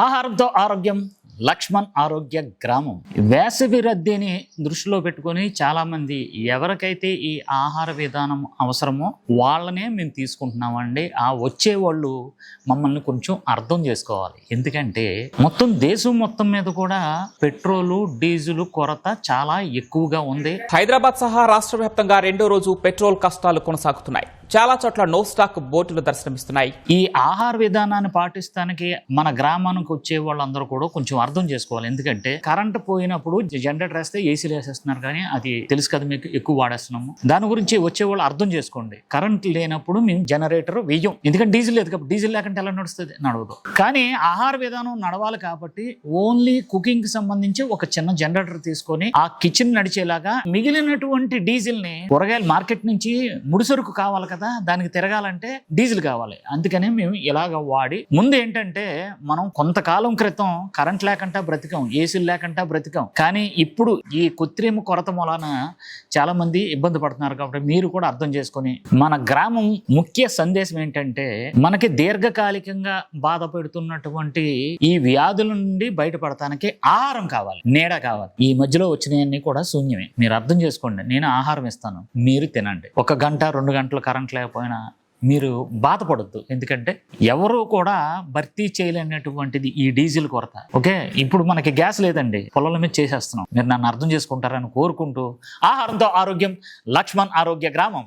ఆహారంతో ఆరోగ్యం లక్ష్మణ్ ఆరోగ్య గ్రామం. వేసవి రద్దీని దృష్టిలో పెట్టుకొని చాలామంది ఎవరికైతే ఈ ఆహార విధానం అవసరమో వాళ్ళనే మేము తీసుకుంటున్నామండి. ఆ వచ్చేవాళ్ళు మమ్మల్ని కొంచెం అర్థం చేసుకోవాలి. ఎందుకంటే దేశం మొత్తం మీద కూడా పెట్రోలు డీజిల్ కొరత చాలా ఎక్కువగా ఉంది. హైదరాబాద్ సహా రాష్ట్ర వ్యాప్తంగా రెండో రోజు పెట్రోల్ కష్టాలు కొనసాగుతున్నాయి. చాలా చోట్ల నో స్టాక్ బోర్డులు దర్శనమిస్తున్నాయి. ఈ ఆహార విధానాన్ని పాటిస్తానికి మన గ్రామానికి వచ్చే వాళ్ళందరూ కూడా కొంచెం అర్థం చేసుకోవాలి. ఎందుకంటే కరెంట్ పోయినప్పుడు జనరేటర్ వేస్తే ఏసీలు వేసేస్తున్నారు, కానీ అది తెలుసు కదా మీకు, ఎక్కువ వాడేస్తున్నాము. దాని గురించి వచ్చే వాళ్ళు అర్థం చేసుకోండి. కరెంట్ లేనప్పుడు మేము జనరేటర్ వెయ్యం, ఎందుకంటే డీజిల్ లేదు కాబట్టి. డీజిల్ లేకుంటే ఎలా నడుస్తుంది? నడవదు. కానీ ఆహార విధానం నడవాలి కాబట్టి ఓన్లీ కుకింగ్ కి సంబంధించి ఒక చిన్న జనరేటర్ తీసుకొని ఆ కిచెన్ నడిచేలాగా మిగిలినటువంటి డీజిల్ ని కూరగాయలు మార్కెట్ నుంచి ముడిసరుకు కావాలి కదా, దానికి తిరగాలంటే డీజిల్ కావాలి. అందుకని మేము ఇలాగ వాడి ముందు ఏంటంటే మనం కొంతకాలం క్రితం కరెంట్ లేకుండా బ్రతికాం, ఏసీలు లేకుండా బ్రతికాం. కానీ ఇప్పుడు ఈ కృత్రిమ కొరత మూలాన చాలా మంది ఇబ్బంది పడుతున్నారు. కాబట్టి మీరు కూడా అర్థం చేసుకొని మన గ్రామం ముఖ్య సందేశం ఏంటంటే మనకి దీర్ఘకాలికంగా బాధ పెడుతున్నటువంటి ఈ వ్యాధుల నుండి బయటపడటానికి ఆహారం కావాలి, నీడ కావాలి. ఈ మధ్యలో వచ్చినవన్నీ కూడా శూన్యమే. మీరు అర్థం చేసుకోండి. నేను ఆహారం ఇస్తాను, మీరు తినండి. 1 గంట 2 గంటలు కరెంట్ లేకపోయినా మీరు బాధపడద్దు. ఎందుకంటే ఎవరు కూడా భర్తీ చేయలేనటువంటిది ఈ డీజిల్ కొరత. ఓకే, ఇప్పుడు మనకి గ్యాస్ లేదండి, పొలాల మీద చేసేస్తున్నాం. మీరు నన్ను అర్థం చేసుకుంటారని కోరుకుంటూ ఆహారంతో ఆరోగ్యం లక్ష్మణ్ ఆరోగ్య గ్రామం.